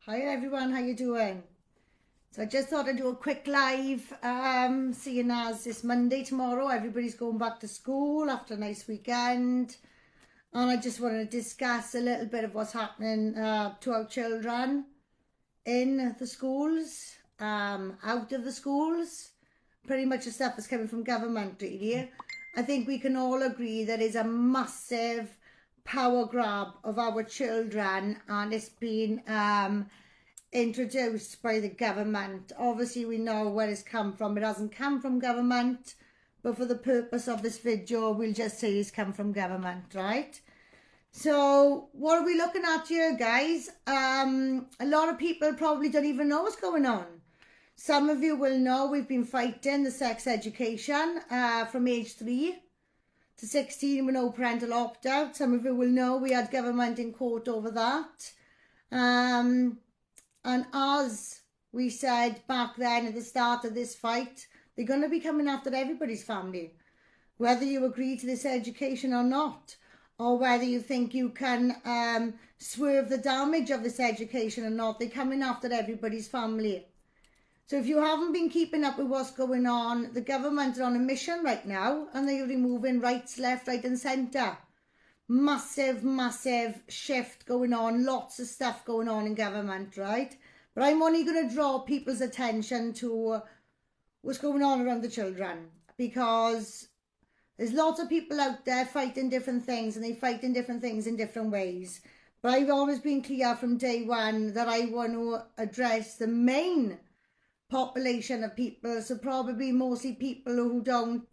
Hi everyone, how you doing? So I just thought I'd do a quick live, seeing as it's Monday tomorrow, everybody's going back to school after a nice weekend. And I just wanted to discuss a little bit of what's happening to our children in the schools, out of the schools. Pretty much the stuff that's coming from government, really. I think we can all agree that it's a massive power grab of our children, and it's been introduced by the government. Obviously, we know where it's come from. It hasn't come from government, but for the purpose of this video, we'll just say it's come from government, right? So what are we looking at here, guys? A lot of people probably don't even know what's going on. Some of you will know we've been fighting the sex education from age 3 to 16 with no parental opt-out. Some of you will know we had government in court over that. And as we said back then at the start of this fight, they're going to be coming after everybody's family, whether you agree to this education or not, or whether you think you can swerve the damage of this education or not. They're coming after everybody's family. So if you haven't been keeping up with what's going on, the government are on a mission right now, and they're removing rights left, right and centre. Massive, massive shift going on, lots of stuff going on in government, right? But I'm only going to draw people's attention to what's going on around the children, because there's lots of people out there fighting different things, and they fight in different things in different ways. But I've always been clear from day one that I want to address the main population of people, so probably mostly people who don't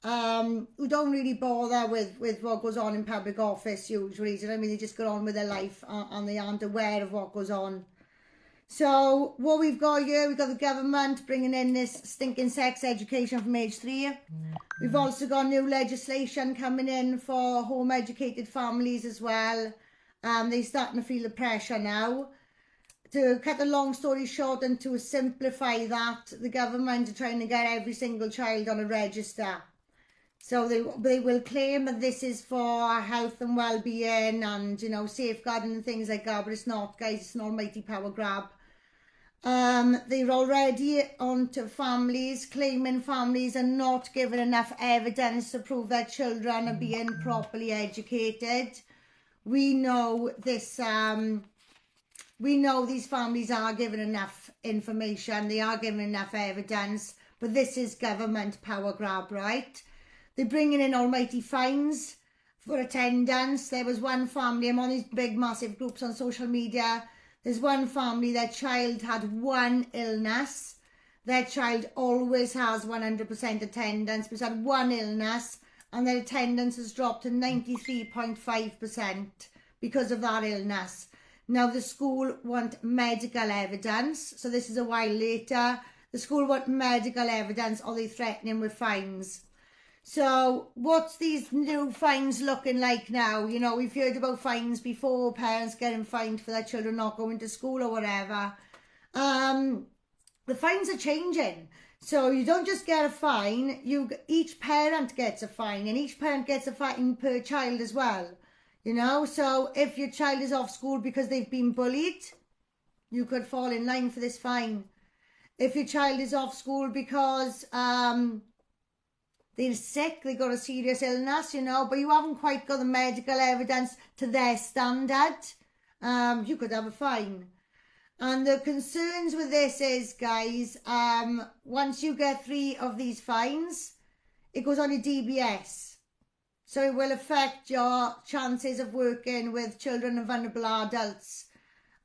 really bother with what goes on in public office usually. I mean, they just go on with their life and they aren't aware of what goes on. So what we've got here, we've got the government bringing in this stinking sex education from age 3. We've also got new legislation coming in for home educated families as well. They're starting to feel the pressure now. To cut a long story short and to simplify that, the government are trying to get every single child on a register. So they will claim that this is for health and well-being and, you know, safeguarding and things like that, but it's not, guys. It's an almighty power grab. They're already onto families, claiming families are not given enough evidence to prove their children are being properly educated. We know this... We know these families are given enough information, they are given enough evidence, but this is government power grab, right? They're bringing in almighty fines for attendance. There was one family, I'm on these big massive groups on social media, there's one family, their child had one illness. Their child always has 100% attendance, but had one illness, and their attendance has dropped to 93.5% because of that illness. Now the school want medical evidence, so this is a while later. The school want medical evidence, or they threatening with fines. So what's these new fines looking like now? You know, we've heard about fines before, parents getting fined for their children not going to school or whatever. The fines are changing. So you don't just get a fine, each parent gets a fine, and each parent gets a fine per child as well. You know, so if your child is off school because they've been bullied, you could fall in line for this fine. If your child is off school because they're sick, they got a serious illness, you know, but you haven't quite got the medical evidence to their standard, you could have a fine. And the concerns with this is, guys, once you get 3 of these fines, it goes on your DBS. So it will affect your chances of working with children and vulnerable adults.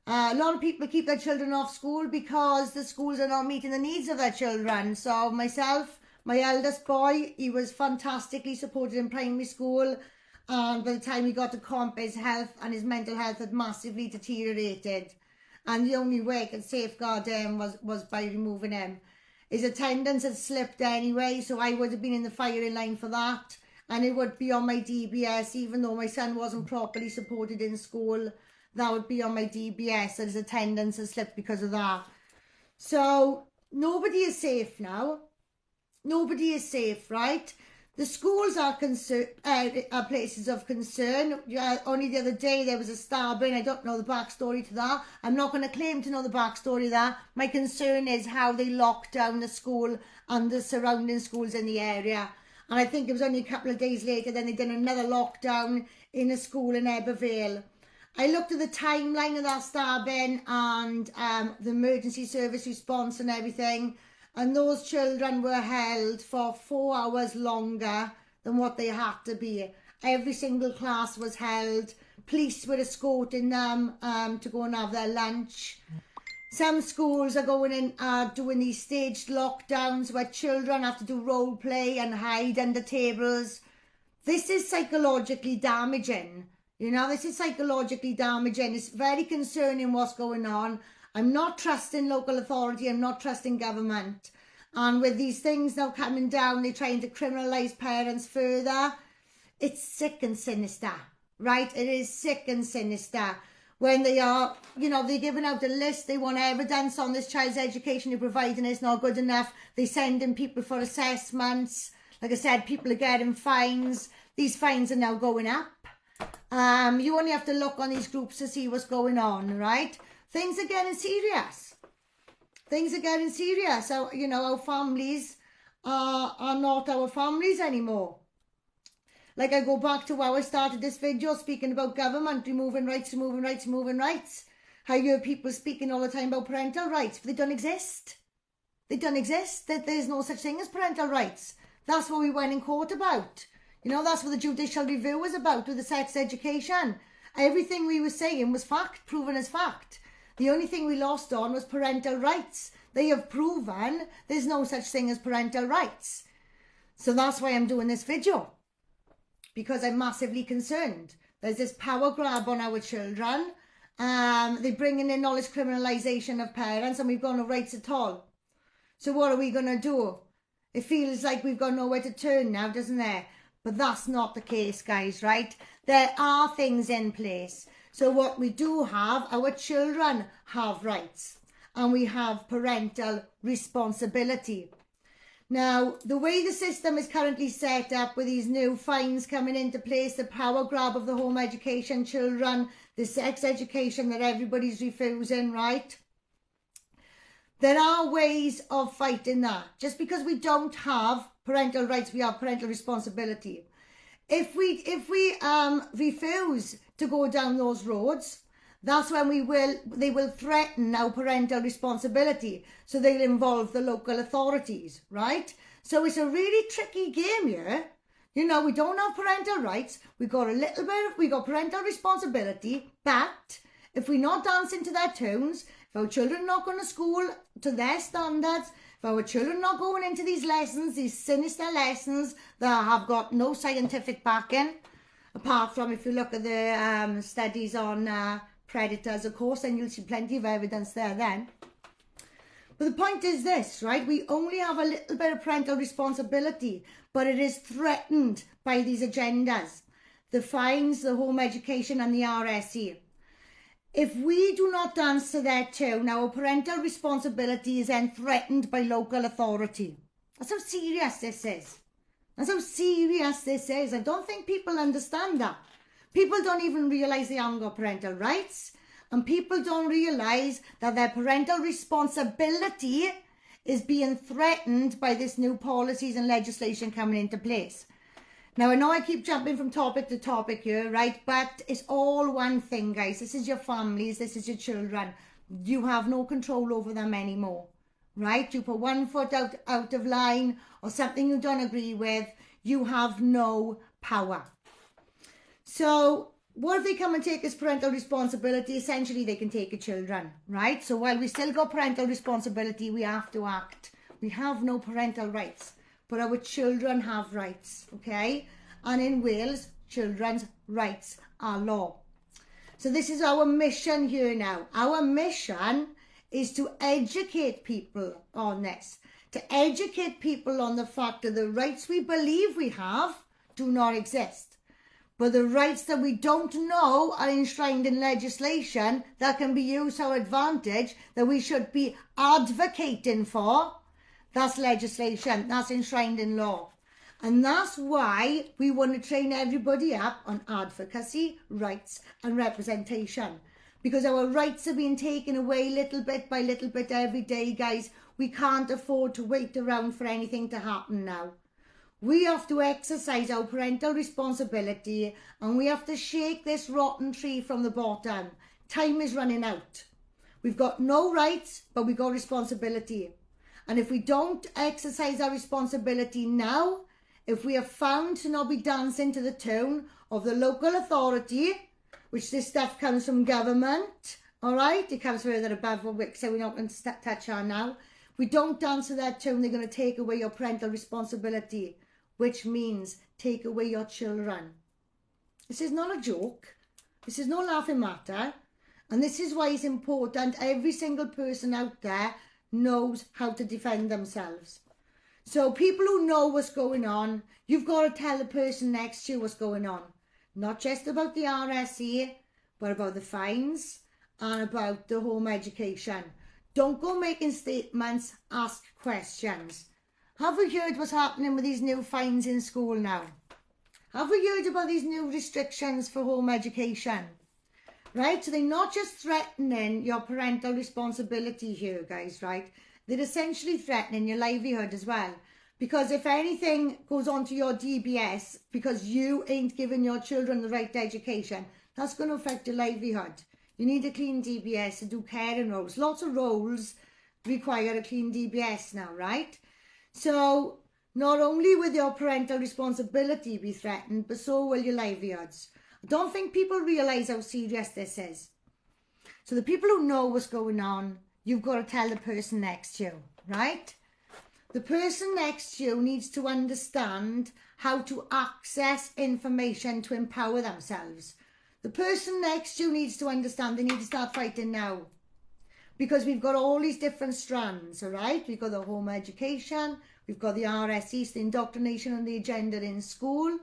A lot of people keep their children off school because the schools are not meeting the needs of their children. So myself, my eldest boy, he was fantastically supported in primary school. And by the time he got to comp, his health and his mental health had massively deteriorated. And the only way I could safeguard him was by removing him. His attendance had slipped anyway, so I would have been in the firing line for that. And it would be on my DBS, even though my son wasn't properly supported in school, that would be on my DBS, and his attendance has slipped because of that. So nobody is safe now. Nobody is safe, right? The schools are places of concern. Only the other day there was a stabbing. I don't know the backstory to that. I'm not going to claim to know the backstory of that. My concern is how they locked down the school and the surrounding schools in the area. And I think it was only a couple of days later then they did another lockdown in a school in Ebervale. I looked at the timeline of that stabbing and the emergency service response and everything. And those children were held for 4 hours longer than what they had to be. Every single class was held. Police were escorting them to go and have their lunch. Some schools are going in doing these staged lockdowns where children have to do role play and hide under tables. This is psychologically damaging. You know, this is psychologically damaging. It's very concerning what's going on. I'm not trusting local authority. I'm not trusting government. And with these things now coming down, they're trying to criminalise parents further. It's sick and sinister, right? It is sick and sinister. When they are, you know, they're giving out a list. They want evidence on this child's education you're providing is not good enough. They send in people for assessments. Like I said, people are getting fines. These fines are now going up. You only have to look on these groups to see what's going on, right? Things are getting serious. Things are getting serious. So, you know, our families are not our families anymore. Like I go back to how I started this video speaking about government removing rights. How you hear people speaking all the time about parental rights, but they don't exist. They don't exist. There's no such thing as parental rights. That's what we went in court about. You know, that's what the judicial review was about with the sex education. Everything we were saying was fact, proven as fact. The only thing we lost on was parental rights. They have proven there's no such thing as parental rights. So that's why I'm doing this video. Because I'm massively concerned. There's this power grab on our children. They're bringing in all this criminalisation of parents and we've got no rights at all. So what are we going to do? It feels like we've got nowhere to turn now, doesn't there? But that's not the case, guys, right? There are things in place. So what we do have, our children have rights and we have parental responsibility. Now, the way the system is currently set up with these new fines coming into place, the power grab of the home education children, the sex education that everybody's refusing, right? There are ways of fighting that. Just because we don't have parental rights, we have parental responsibility. If we refuse to go down those roads, that's when they will threaten our parental responsibility. So they'll involve the local authorities, right? So it's a really tricky game here. You know, we don't have parental rights. We got parental responsibility, but if we're not dancing to their tunes, if our children are not going to school to their standards, if our children are not going into these lessons, these sinister lessons that have got no scientific backing, apart from if you look at the studies on predators, of course, then you'll see plenty of evidence there then. But the point is this, right? We only have a little bit of parental responsibility, but it is threatened by these agendas. The fines, the home education and the RSE. If we do not dance to their tune, our parental responsibility is then threatened by local authority. That's how serious this is. That's how serious this is. I don't think people understand that. People don't even realise they haven't got parental rights. And people don't realise that their parental responsibility is being threatened by this new policies and legislation coming into place. Now, I know I keep jumping from topic to topic here, right? But it's all one thing, guys. This is your families. This is your children. You have no control over them anymore, right? You put one foot out of line or something you don't agree with, you have no power. So what if they come and take us parental responsibility? Essentially, they can take your children, right? So while we still got parental responsibility, we have to act. We have no parental rights. But our children have rights, okay? And in Wales, children's rights are law. So this is our mission here now. Our mission is to educate people on this. To educate people on the fact that the rights we believe we have do not exist. But the rights that we don't know are enshrined in legislation that can be used to our advantage, that we should be advocating for. That's legislation. That's enshrined in law. And that's why we want to train everybody up on advocacy, rights and representation. Because our rights are being taken away little bit by little bit every day, guys. We can't afford to wait around for anything to happen now. We have to exercise our parental responsibility, and we have to shake this rotten tree from the bottom. Time is running out. We've got no rights, but we've got responsibility. And if we don't exercise our responsibility now, if we are found to not be dancing to the tune of the local authority, which this stuff comes from government, all right? It comes further above what we're, so we're not going to touch on now. If we don't dance to that tune, they're going to take away your parental responsibility, which means take away your children. This is not a joke. This is no laughing matter. And this is why it's important every single person out there knows how to defend themselves. So people who know what's going on, you've got to tell the person next to you what's going on. Not just about the RSE, but about the fines and about the home education. Don't go making statements, ask questions. Have we heard what's happening with these new fines in school now? Have we heard about these new restrictions for home education? Right? So they're not just threatening your parental responsibility here, guys, right? They're essentially threatening your livelihood as well. Because if anything goes on to your DBS because you ain't giving your children the right education, that's going to affect your livelihood. You need a clean DBS to do caring roles. Lots of roles require a clean DBS now, right? So not only will your parental responsibility be threatened, but so will your livelihoods. I don't think people realise how serious this is. So the people who know what's going on, you've got to tell the person next to you, right? The person next to you needs to understand how to access information to empower themselves. The person next to you needs to understand they need to start fighting now. Because we've got all these different strands, all right? We've got the home education, we've got the RSE, the indoctrination and the agenda in school,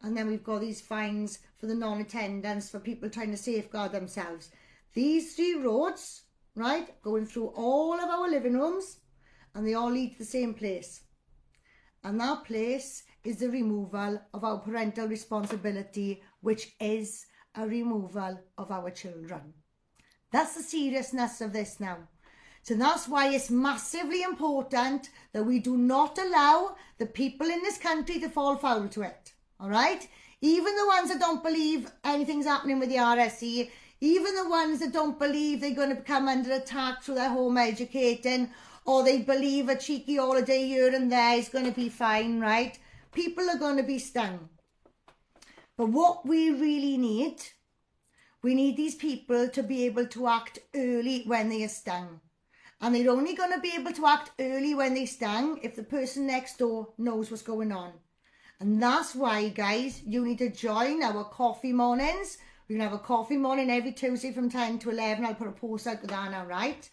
and then we've got these fines for the non-attendance, for people trying to safeguard themselves. These three roads, right, going through all of our living rooms, and they all lead to the same place. And that place is the removal of our parental responsibility, which is a removal of our children. That's the seriousness of this now. So that's why it's massively important that we do not allow the people in this country to fall foul to it. All right? Even the ones that don't believe anything's happening with the RSE, even the ones that don't believe they're going to come under attack through their home educating, or they believe a cheeky holiday here and there is going to be fine, right? People are going to be stung. But what we really need, we need these people to be able to act early when they are stung. And they're only going to be able to act early when they're stung if the person next door knows what's going on. And that's why, guys, you need to join our coffee mornings. We're going to have a coffee morning every Tuesday from 10 to 11. I'll put a post out with that now, right?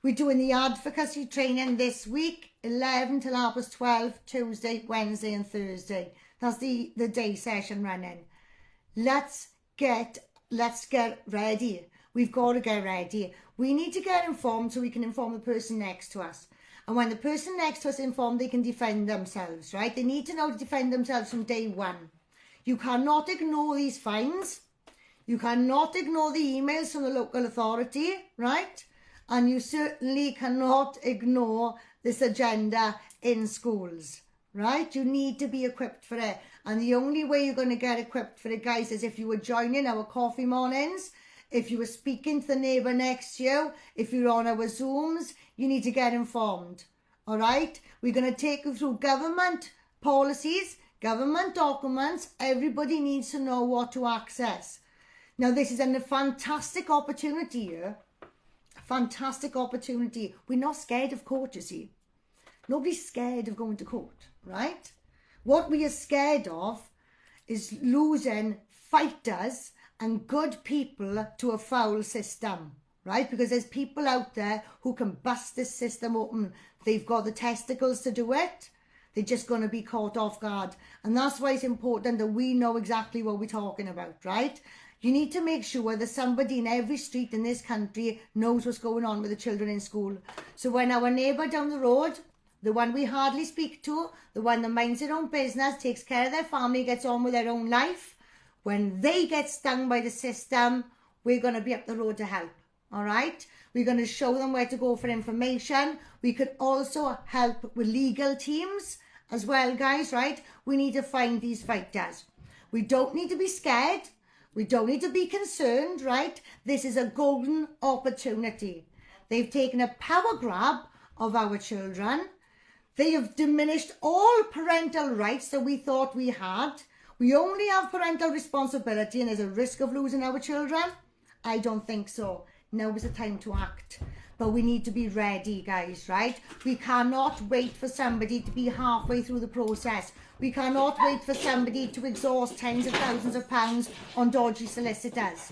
We're doing the advocacy training this week, 11 till 12, Tuesday, Wednesday and Thursday. That's the day session running. Let's get ready. We've got to get ready. We need to get informed so we can inform the person next to us. And when the person next to us is informed, they can defend themselves, right? They need to know to defend themselves from day one. You cannot ignore these fines. You cannot ignore the emails from the local authority, right? And you certainly cannot ignore this agenda in schools, right? You need to be equipped for it. And the only way you're going to get equipped for it, guys, is if you were joining our coffee mornings, if you were speaking to the neighbour next to you, if you're on our Zooms, you need to get informed, all right? We're going to take you through government policies, government documents. Everybody needs to know what to access. Now, this is a fantastic opportunity here. Fantastic opportunity. We're not scared of court, you see. Nobody's scared of going to court, right? What we are scared of is losing fighters and good people to a foul system, right? Because there's people out there who can bust this system open. They've got the testicles to do it. They're just going to be caught off guard. And that's why it's important that we know exactly what we're talking about, right? You need to make sure that somebody in every street in this country knows what's going on with the children in school. So when our neighbour down the road the one we hardly speak to, the one that minds their own business, takes care of their family, gets on with their own life, when they get stung by the system, we're going to be up the road to help. All right? We're going to show them where to go for information. We could also help with legal teams as well, guys, right? We need to find these fighters. We don't need to be scared. We don't need to be concerned, right? This is a golden opportunity. They've taken a power grab of our children. They have diminished all parental rights that we thought we had. We only have parental responsibility and there's a risk of losing our children. I don't think so. Now is the time to act. But we need to be ready, guys, right? We cannot wait for somebody to be halfway through the process. We cannot wait for somebody to exhaust tens of thousands of pounds on dodgy solicitors.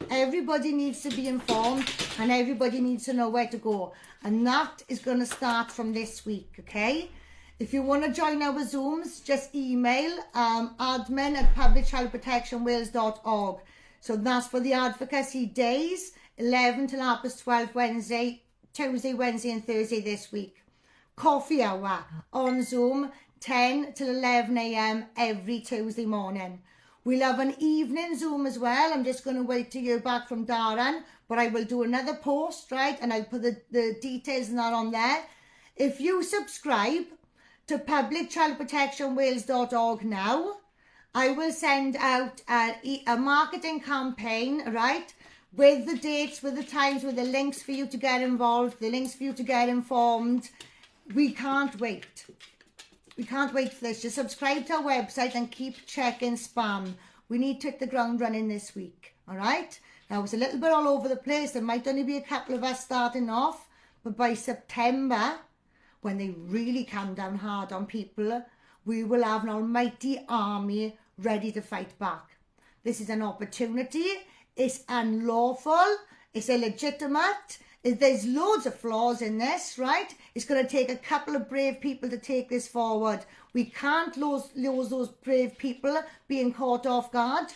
Everybody needs to be informed and everybody needs to know where to go. And that is going to start from this week, okay? If you want to join our Zooms, just email admin@publicchildprotectionwales.org. So that's for the advocacy days, 11 till 12 Wednesday, Tuesday, Wednesday and Thursday this week. Coffee hour on Zoom, 10 till 11 a.m. every Tuesday morning. We'll have an evening Zoom as well. I'm just going to wait to hear back from Darren, but I will do another post, right? And I'll put the details and that on there. If you subscribe to publicchildprotectionwales.org now, I will send out a marketing campaign, right? With the dates, with the times, with the links for you to get involved, the links for you to get informed. We can't wait. We can't wait for this. Just subscribe to our website and keep checking spam. We need to hit the ground running this week, all right? Now, it's a little bit all over the place. There might only be a couple of us starting off, but by September, when they really come down hard on people, we will have an almighty army ready to fight back. This is an opportunity. It's unlawful. It's illegitimate. There's loads of flaws in this, right? It's going to take a couple of brave people to take this forward. We can't lose those brave people being caught off guard.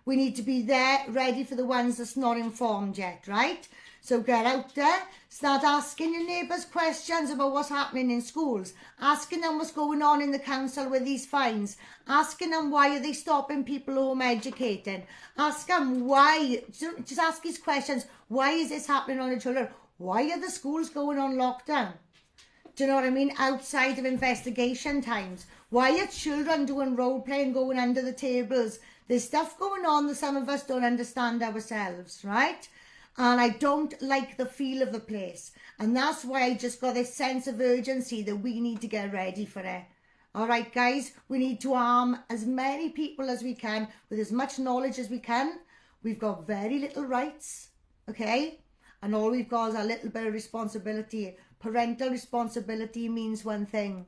We need to be there, ready for the ones that's not informed yet, right? So get out there, start asking your neighbours questions about what's happening in schools, asking them what's going on in the council with these fines, asking them why are they stopping people home educating, ask them why, just ask these questions, why is this happening on the children, why are the schools going on lockdown? Do you know what I mean? Outside of investigation times. Why are children doing role playing, going under the tables? There's stuff going on that some of us don't understand ourselves, right? And I don't like the feel of the place. And that's why I just got this sense of urgency that we need to get ready for it. All right, guys, we need to arm as many people as we can with as much knowledge as we can. We've got very little rights, okay? And all we've got is a little bit of responsibility. Parental responsibility means one thing.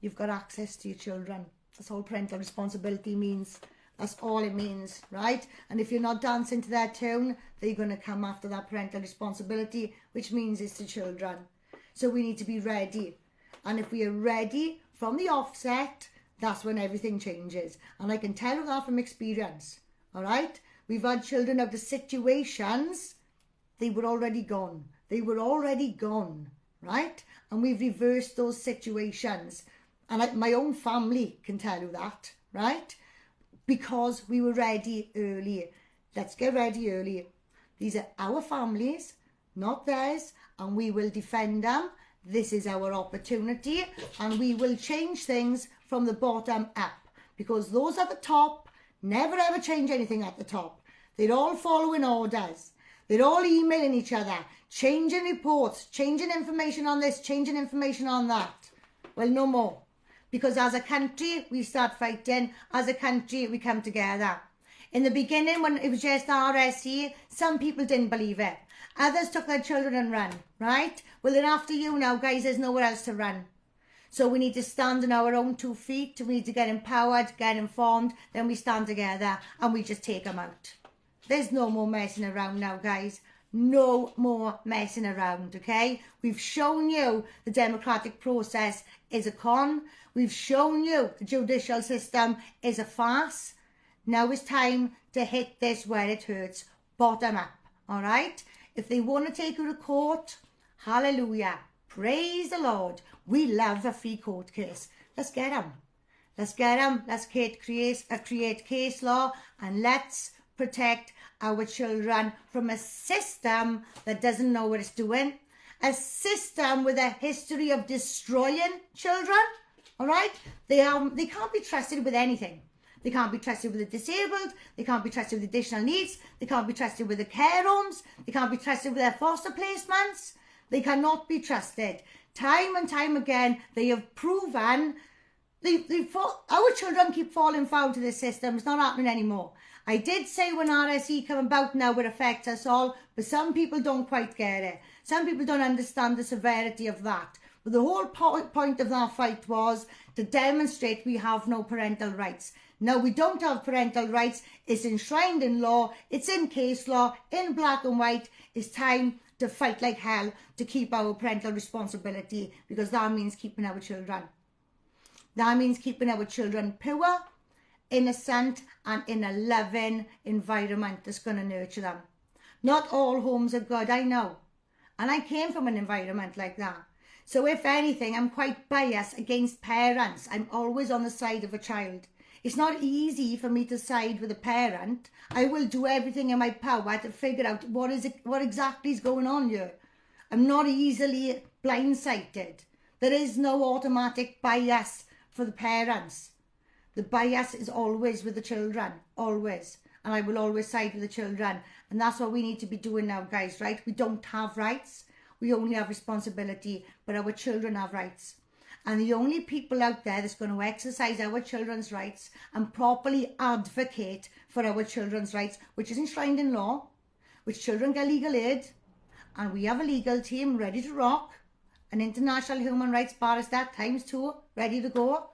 You've got access to your children. That's all parental responsibility means. That's all it means, right? And if you're not dancing to their tune, they're going to come after that parental responsibility, which means it's the children. So we need to be ready. And if we are ready from the offset, that's when everything changes. And I can tell you that from experience, all right? We've had children out of situations, they were already gone. They were already gone, right? And we've reversed those situations. And my own family can tell you that, right? Because we were ready early. Let's get ready early. These are our families, not theirs, and we will defend them. This is our opportunity, and we will change things from the bottom up, because those at the top never ever change anything at the top. They're all following orders. They're all emailing each other, changing reports, changing information on this, changing information on that. Well, no more. Because as a country, we start fighting. As a country, we come together. In the beginning, when it was just RSE, some people didn't believe it. Others took their children and ran, right? Well, then after you now, guys, there's nowhere else to run. So we need to stand on our own 2 feet. We need to get empowered, get informed. Then we stand together and we just take them out. There's no more messing around now, guys. No more messing around, okay? We've shown you the democratic process is a con. We've shown you the judicial system is a farce. Now it's time to hit this where it hurts, bottom up, all right? If they want to take you to court, hallelujah. Praise the Lord. We love a free court case. Let's get them. Let's get them. Let's create case law, and let's protect our children from a system that doesn't know what it's doing. A system with a history of destroying children. All right? They can't be trusted with anything. They can't be trusted with the disabled. They can't be trusted with additional needs. They can't be trusted with the care homes. They can't be trusted with their foster placements. They cannot be trusted. Time and time again, they have proven our children keep falling foul to this system. It's not happening anymore. I did say when RSE come about now would affect us all, but some people don't quite get it. Some people don't understand the severity of that. But the whole point of that fight was to demonstrate we have no parental rights. Now, we don't have parental rights. It's enshrined in law. It's in case law, in black and white. It's time to fight like hell to keep our parental responsibility, because that means keeping our children. That means keeping our children pure, innocent, and in a loving environment that's going to nurture them. Not all homes are good, I know. And I came from an environment like that. So if anything, I'm quite biased against parents. I'm always on the side of a child. It's not easy for me to side with a parent. I will do everything in my power to figure out what exactly is going on here. I'm not easily blindsided. There is no automatic bias for the parents. The bias is always with the children, always. And I will always side with the children. And that's what we need to be doing now, guys, right? We don't have rights. We only have responsibility, but our children have rights. And the only people out there that's going to exercise our children's rights and properly advocate for our children's rights, which is enshrined in law, which children get legal aid, and we have a legal team ready to rock, an international human rights barrister ×2 ready to go.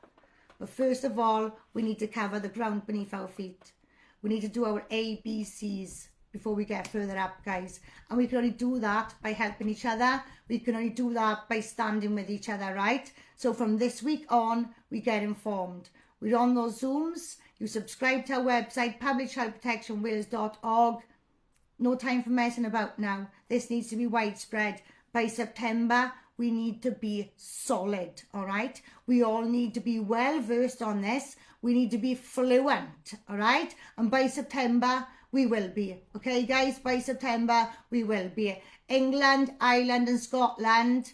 But first of all, we need to cover the ground beneath our feet. We need to do our ABCs before we get further up, guys. And we can only do that by helping each other. We can only do that by standing with each other, right? So from this week on, we get informed. We're on those Zooms. You subscribe to our website, publicchildprotectionwales.org. No time for messing about now. This needs to be widespread. By September, we need to be solid, all right? We all need to be well versed on this. We need to be fluent, all right? And by September, we will be. Okay, guys, by September, we will be. England, Ireland, and Scotland.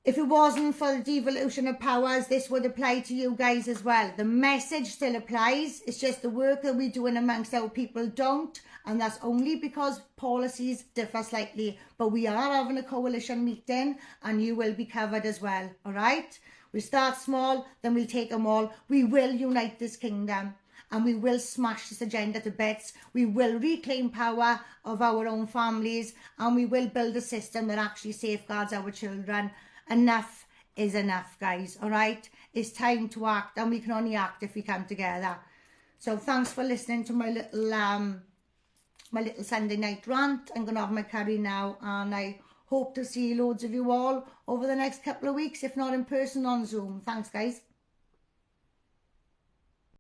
If it wasn't for the devolution of powers, this would apply to you guys as well. The message still applies. It's just the work that we're doing amongst our people don't. And that's only because policies differ slightly. But we are having a coalition meeting, and you will be covered as well. All right? We'll start small, then we'll take them all. We will unite this kingdom. And we will smash this agenda to bits. We will reclaim power of our own families. And we will build a system that actually safeguards our children. Enough is enough, guys, all right? It's time to act, and we can only act if we come together. So thanks for listening to my little Sunday night rant. I'm going to have my curry now, and I hope to see loads of you all over the next couple of weeks, if not in person, on Zoom. Thanks, guys.